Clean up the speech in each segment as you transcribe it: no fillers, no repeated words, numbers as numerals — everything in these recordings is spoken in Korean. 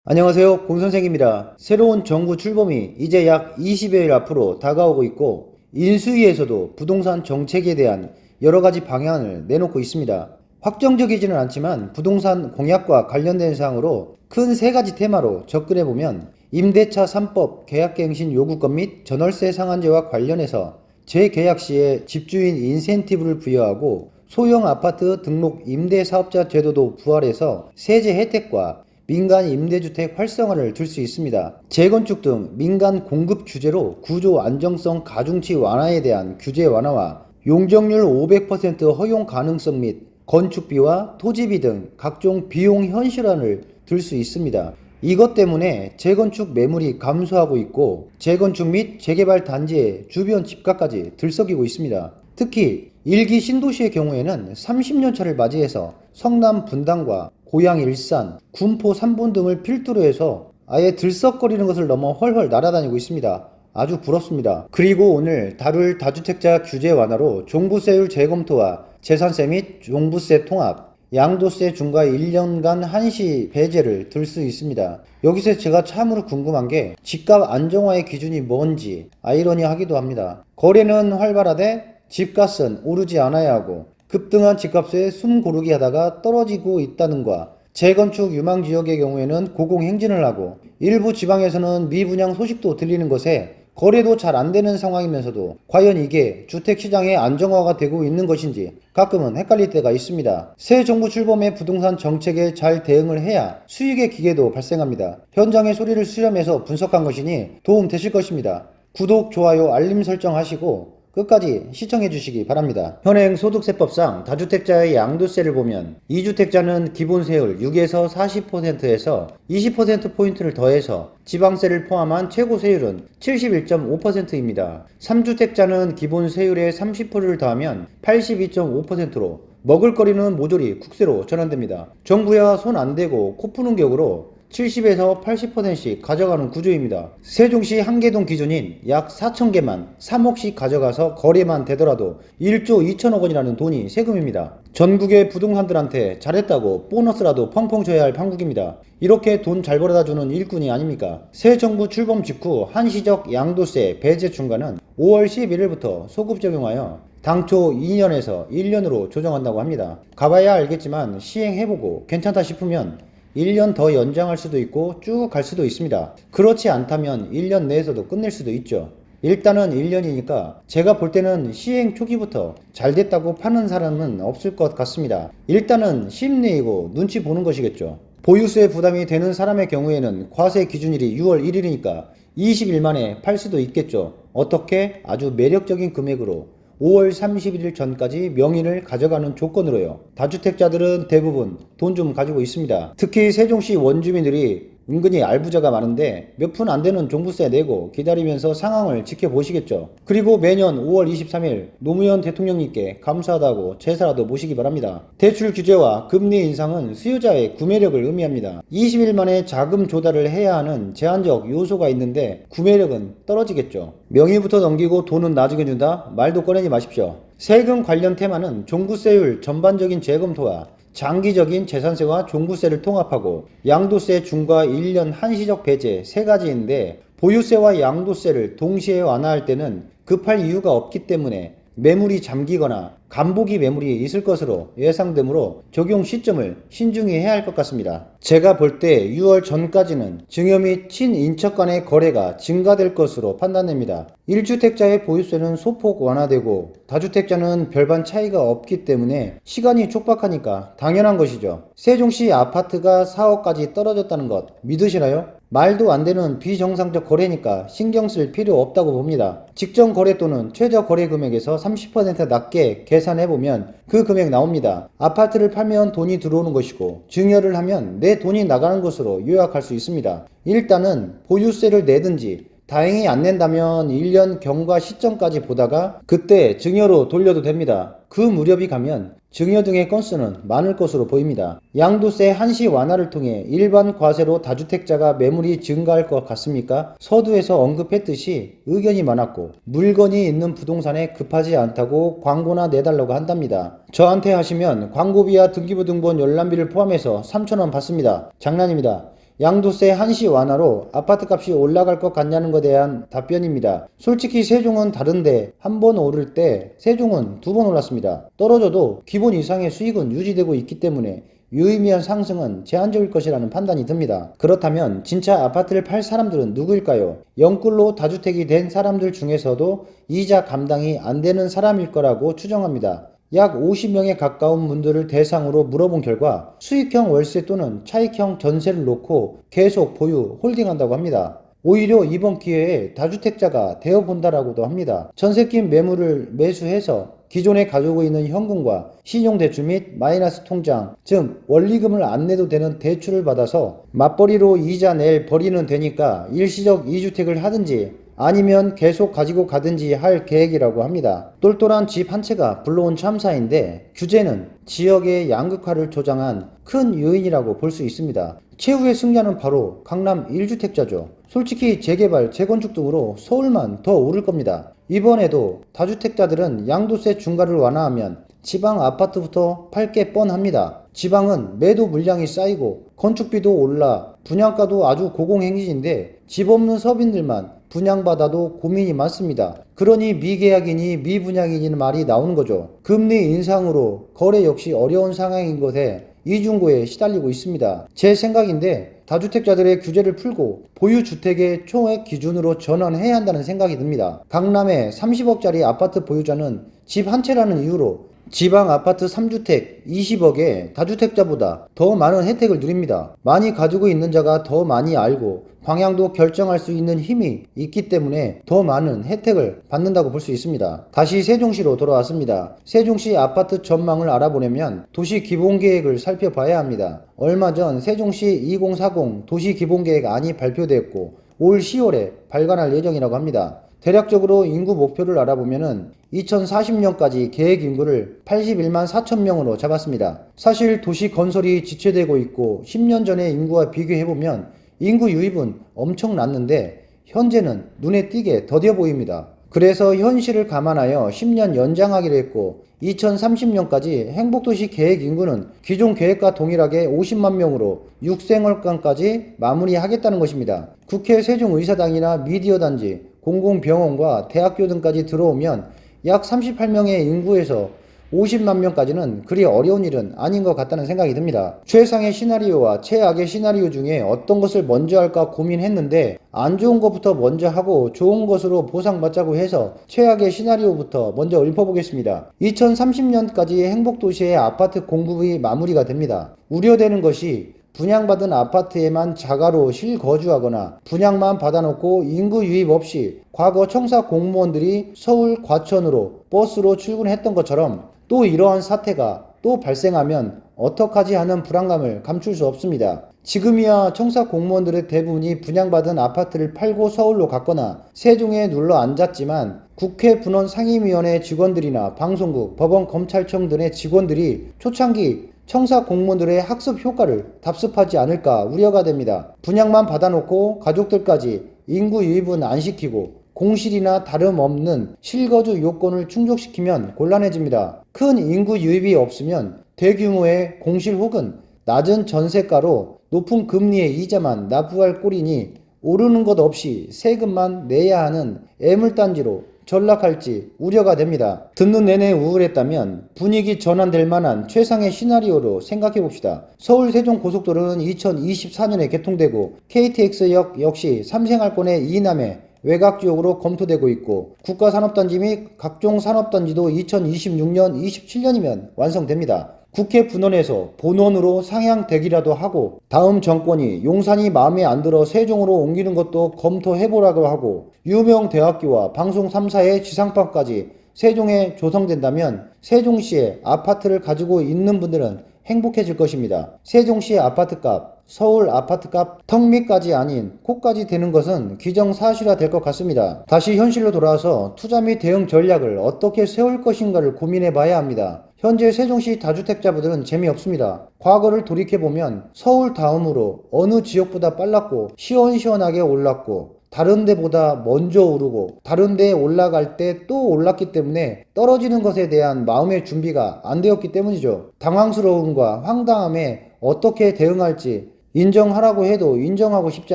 안녕하세요. 공선생입니다. 새로운 정부 출범이 이제 약 20여일 앞으로 다가오고 있고 인수위에서도 부동산 정책에 대한 여러 가지 방향을 내놓고 있습니다. 확정적이지는 않지만 부동산 공약과 관련된 사항으로 큰 세 가지 테마로 접근해보면 임대차 3법 계약갱신 요구권 및 전월세 상한제와 관련해서 재계약 시에 집주인 인센티브를 부여하고 소형 아파트 등록 임대사업자 제도도 부활해서 세제 혜택과 민간 임대주택 활성화를 줄 수 있습니다. 재건축 등 민간 공급 규제로 구조 안정성 가중치 완화에 대한 규제 완화와 용적률 500% 허용 가능성 및 건축비와 토지비 등 각종 비용 현실화를 들 수 있습니다. 이것 때문에 재건축 매물이 감소하고 있고 재건축 및 재개발 단지의 주변 집값까지 들썩이고 있습니다. 특히 1기 신도시의 경우에는 30년 차를 맞이해서 성남 분당과 고양 일산, 군포 3분 등을 필두로 해서 아예 들썩거리는 것을 넘어 헐헐 날아다니고 있습니다. 아주 부럽습니다. 그리고 오늘 다룰 다주택자 규제 완화로 종부세율 재검토와 재산세 및 종부세 통합, 양도세 중과 1년간 한시 배제를 들 수 있습니다. 여기서 제가 참으로 궁금한 게 집값 안정화의 기준이 뭔지 아이러니하기도 합니다. 거래는 활발하되 집값은 오르지 않아야 하고 급등한 집값에 숨 고르기 하다가 떨어지고 있다는 것, 재건축 유망 지역의 경우에는 고공행진을 하고 일부 지방에서는 미분양 소식도 들리는 것에 거래도 잘 안 되는 상황이면서도 과연 이게 주택시장의 안정화가 되고 있는 것인지 가끔은 헷갈릴 때가 있습니다. 새 정부 출범의 부동산 정책에 잘 대응을 해야 수익의 기회도 발생합니다. 현장의 소리를 수렴해서 분석한 것이니 도움 되실 것입니다. 구독, 좋아요, 알림 설정 하시고 끝까지 시청해 주시기 바랍니다. 현행 소득세법상 다주택자의 양도세를 보면 2주택자는 기본세율 6에서 40%에서 20%포인트를 더해서 지방세를 포함한 최고세율은 71.5%입니다. 3주택자는 기본세율의 30%를 더하면 82.5%로 먹을거리는 모조리 국세로 전환됩니다. 정부야 손 안 대고 코 푸는 격으로 70에서 80%씩 가져가는 구조입니다. 세종시 한계동 기준인 약 4,000개만 3억씩 가져가서 거래만 되더라도 1조 2천억 원이라는 돈이 세금입니다. 전국의 부동산들한테 잘했다고 보너스라도 펑펑 줘야 할 판국입니다. 이렇게 돈 잘 벌어다 주는 일꾼이 아닙니까? 새 정부 출범 직후 한시적 양도세 배제 중간은 5월 11일부터 소급 적용하여 당초 2년에서 1년으로 조정한다고 합니다. 가봐야 알겠지만 시행해보고 괜찮다 싶으면 1년 더 연장할 수도 있고 쭉 갈 수도 있습니다. 그렇지 않다면 1년 내에서도 끝낼 수도 있죠. 일단은 1년이니까 제가 볼 때는 시행 초기부터 잘 됐다고 파는 사람은 없을 것 같습니다. 일단은 심리이고 눈치 보는 것이겠죠. 보유세 부담이 되는 사람의 경우에는 과세 기준일이 6월 1일이니까 20일 만에 팔 수도 있겠죠. 어떻게? 아주 매력적인 금액으로 5월 31일 전까지 명의를 가져가는 조건으로요. 다주택자들은 대부분 돈 좀 가지고 있습니다. 특히 세종시 원주민들이 은근히 알부자가 많은데 몇 푼 안 되는 종부세 내고 기다리면서 상황을 지켜보시겠죠. 그리고 매년 5월 23일 노무현 대통령님께 감사하다고 제사라도 모시기 바랍니다. 대출 규제와 금리 인상은 수요자의 구매력을 의미합니다. 20일 만에 자금 조달을 해야 하는 제한적 요소가 있는데 구매력은 떨어지겠죠. 명의부터 넘기고 돈은 나중에 준다? 말도 꺼내지 마십시오. 세금 관련 테마는 종부세율 전반적인 재검토와 장기적인 재산세와 종부세를 통합하고 양도세 중과 1년 한시적 배제 세 가지인데 보유세와 양도세를 동시에 완화할 때는 급할 이유가 없기 때문에 매물이 잠기거나 간보기 매물이 있을 것으로 예상되므로 적용 시점을 신중히 해야 할 것 같습니다. 제가 볼 때 6월 전까지는 증여 및 친인척 간의 거래가 증가될 것으로 판단됩니다. 1주택자의 보유세는 소폭 완화되고 다주택자는 별반 차이가 없기 때문에 시간이 촉박하니까 당연한 것이죠. 세종시 아파트가 4억까지 떨어졌다는 것 믿으시나요? 말도 안 되는 비정상적 거래니까 신경 쓸 필요 없다고 봅니다. 직전 거래 또는 최저 거래 금액에서 30% 낮게 계산해보면 그 금액 나옵니다. 아파트를 팔면 돈이 들어오는 것이고 증여를 하면 내 돈이 나가는 것으로 요약할 수 있습니다. 일단은 보유세를 내든지 다행히 안 낸다면 1년 경과 시점까지 보다가 그때 증여로 돌려도 됩니다. 그 무렵이 가면 증여 등의 건수는 많을 것으로 보입니다. 양도세 한시 완화를 통해 일반 과세로 다주택자가 매물이 증가할 것 같습니까? 서두에서 언급했듯이 의견이 많았고 물건이 있는 부동산에 급하지 않다고 광고나 내달라고 한답니다. 저한테 하시면 광고비와 등기부등본 열람비를 포함해서 3,000원 받습니다. 장난입니다. 양도세 한시 완화로 아파트값이 올라갈 것 같냐는 것에 대한 답변입니다. 솔직히 세종은 다른데 한 번 오를 때 세종은 두 번 올랐습니다. 떨어져도 기본 이상의 수익은 유지되고 있기 때문에 유의미한 상승은 제한적일 것이라는 판단이 듭니다. 그렇다면 진짜 아파트를 팔 사람들은 누구일까요? 영끌로 다주택이 된 사람들 중에서도 이자 감당이 안 되는 사람일 거라고 추정합니다. 약 50명에 가까운 분들을 대상으로 물어본 결과 수익형 월세 또는 차익형 전세를 놓고 계속 보유, 홀딩한다고 합니다. 오히려 이번 기회에 다주택자가 되어본다라고도 합니다. 전세 낀 매물을 매수해서 기존에 가지고 있는 현금과 신용대출 및 마이너스 통장, 즉 원리금을 안 내도 되는 대출을 받아서 맞벌이로 이자 낼 벌이는 되니까 일시적 2주택을 하든지 아니면 계속 가지고 가든지 할 계획이라고 합니다. 똘똘한 집 한 채가 불러온 참사인데 규제는 지역의 양극화를 조장한 큰 요인이라고 볼 수 있습니다. 최후의 승자는 바로 강남 1주택자죠. 솔직히 재개발, 재건축 등으로 서울만 더 오를 겁니다. 이번에도 다주택자들은 양도세 중과를 완화하면 지방 아파트부터 팔 게 뻔합니다. 지방은 매도 물량이 쌓이고 건축비도 올라 분양가도 아주 고공행진인데 집 없는 서민들만 분양받아도 고민이 많습니다. 그러니 미계약이니 미분양이니 말이 나오는 거죠. 금리 인상으로 거래 역시 어려운 상황인 것에 이중고에 시달리고 있습니다. 제 생각인데 다주택자들의 규제를 풀고 보유주택의 총액 기준으로 전환해야 한다는 생각이 듭니다. 강남의 30억짜리 아파트 보유자는 집 한 채라는 이유로 지방 아파트 3주택 20억에 다주택자보다 더 많은 혜택을 누립니다. 많이 가지고 있는 자가 더 많이 알고 방향도 결정할 수 있는 힘이 있기 때문에 더 많은 혜택을 받는다고 볼 수 있습니다. 다시 세종시로 돌아왔습니다. 세종시 아파트 전망을 알아보려면 도시기본계획을 살펴봐야 합니다. 얼마 전 세종시 2040 도시기본계획안이 발표되었고 올 10월에 발간할 예정이라고 합니다. 대략적으로 인구 목표를 알아보면은 2040년까지 계획 인구를 81만 4천 명으로 잡았습니다. 사실 도시 건설이 지체되고 있고 10년 전의 인구와 비교해보면 인구 유입은 엄청 났는데 현재는 눈에 띄게 더뎌 보입니다. 그래서 현실을 감안하여 10년 연장하기로 했고 2030년까지 행복도시 계획 인구는 기존 계획과 동일하게 50만 명으로 6생활권까지 마무리하겠다는 것입니다. 국회 세종의사당이나 미디어단지, 공공병원과 대학교 등까지 들어오면 약 38명의 인구에서 50만 명까지는 그리 어려운 일은 아닌 것 같다는 생각이 듭니다. 최상의 시나리오와 최악의 시나리오 중에 어떤 것을 먼저 할까 고민했는데 안 좋은 것부터 먼저 하고 좋은 것으로 보상받자고 해서 최악의 시나리오부터 먼저 읊어보겠습니다. 2030년까지 행복도시의 아파트 공급이 마무리가 됩니다. 우려되는 것이 분양받은 아파트에만 자가로 실거주하거나 분양만 받아놓고 인구 유입 없이 과거 청사 공무원들이 서울 과천으로 버스로 출근했던 것처럼 또 이러한 사태가 또 발생하면 어떡하지 하는 불안감을 감출 수 없습니다. 지금이야 청사 공무원들의 대부분이 분양받은 아파트를 팔고 서울로 갔거나 세종에 눌러 앉았지만 국회 분원 상임위원회 직원들이나 방송국, 법원, 검찰청 등의 직원들이 초창기 청사 공무원들의 학습 효과를 답습하지 않을까 우려가 됩니다. 분양만 받아놓고 가족들까지 인구 유입은 안 시키고 공실이나 다름없는 실거주 요건을 충족시키면 곤란해집니다. 큰 인구 유입이 없으면 대규모의 공실 혹은 낮은 전세가로 높은 금리의 이자만 납부할 꼴이니 오르는 것 없이 세금만 내야 하는 애물단지로 전락할지 우려가 됩니다. 듣는 내내 우울했다면 분위기 전환될 만한 최상의 시나리오로 생각해 봅시다. 서울 세종고속도로는 2024년에 개통되고 KTX역 역시 3생활권의 이남에 외곽지역으로 검토되고 있고 국가산업단지 및 각종 산업단지도 2026년, 27년이면 완성됩니다. 국회 분원에서 본원으로 상향되기라도 하고 다음 정권이 용산이 마음에 안 들어 세종으로 옮기는 것도 검토해보라고 하고 유명 대학교와 방송 3사의 지상파까지 세종에 조성된다면 세종시에 아파트를 가지고 있는 분들은 행복해질 것입니다. 세종시의 아파트값, 서울 아파트값 턱밑까지 아닌 코까지 되는 것은 기정사실화 될 것 같습니다. 다시 현실로 돌아와서 투자 및 대응 전략을 어떻게 세울 것인가를 고민해 봐야 합니다. 현재 세종시 다주택자분들은 재미없습니다. 과거를 돌이켜보면 서울 다음으로 어느 지역보다 빨랐고 시원시원하게 올랐고 다른 데보다 먼저 오르고 다른 데에 올라갈 때 또 올랐기 때문에 떨어지는 것에 대한 마음의 준비가 안 되었기 때문이죠. 당황스러움과 황당함에 어떻게 대응할지 인정하라고 해도 인정하고 싶지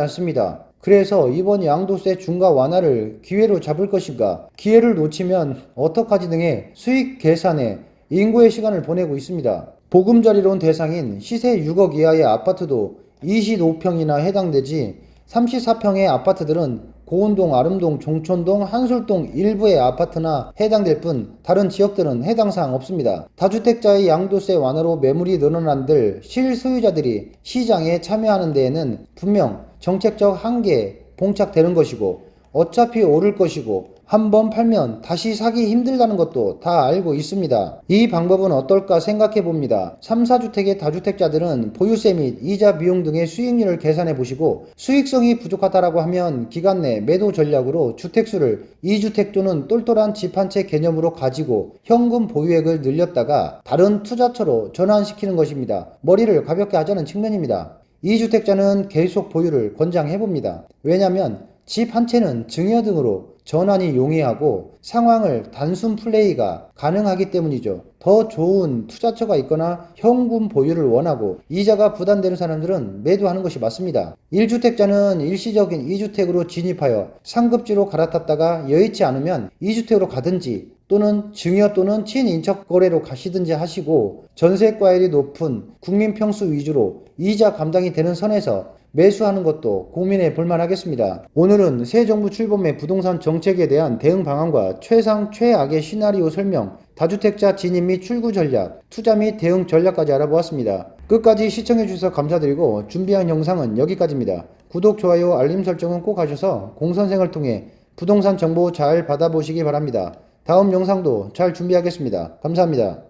않습니다. 그래서 이번 양도세 중과 완화를 기회로 잡을 것인가, 기회를 놓치면 어떡하지 등의 수익 계산에 인고의 시간을 보내고 있습니다. 보금자리론 대상인 시세 6억 이하의 아파트도 25평이나 해당되지 34평의 아파트들은 고운동, 아름동, 종촌동, 한솔동 일부의 아파트나 해당될 뿐 다른 지역들은 해당 사항 없습니다. 다주택자의 양도세 완화로 매물이 늘어난들 실소유자들이 시장에 참여하는 데에는 분명 정책적 한계에 봉착되는 것이고 어차피 오를 것이고 한번 팔면 다시 사기 힘들다는 것도 다 알고 있습니다. 이 방법은 어떨까 생각해 봅니다. 3, 4주택의 다주택자들은 보유세 및 이자 비용 등의 수익률을 계산해 보시고 수익성이 부족하다라고 하면 기간 내 매도 전략으로 주택수를 2주택 또는 똘똘한 집 한 채 개념으로 가지고 현금 보유액을 늘렸다가 다른 투자처로 전환시키는 것입니다. 머리를 가볍게 하자는 측면입니다. 2주택자는 계속 보유를 권장해 봅니다. 왜냐하면 집 한 채는 증여 등으로 전환이 용이하고 상황을 단순 플레이가 가능하기 때문이죠. 더 좋은 투자처가 있거나 현금 보유를 원하고 이자가 부담되는 사람들은 매도하는 것이 맞습니다. 1주택자는 일시적인 2주택으로 진입하여 상급지로 갈아탔다가 여의치 않으면 2주택으로 가든지 또는 증여 또는 친인척 거래로 가시든지 하시고 전세가율이 높은 국민평수 위주로 이자 감당이 되는 선에서 매수하는 것도 고민해 볼만 하겠습니다. 오늘은 새 정부 출범의 부동산 정책에 대한 대응 방안과 최상 최악의 시나리오 설명, 다주택자 진입 및 출구 전략, 투자 및 대응 전략까지 알아보았습니다. 끝까지 시청해 주셔서 감사드리고 준비한 영상은 여기까지입니다. 구독, 좋아요, 알림 설정은 꼭 하셔서 공선생을 통해 부동산 정보 잘 받아보시기 바랍니다. 다음 영상도 잘 준비하겠습니다. 감사합니다.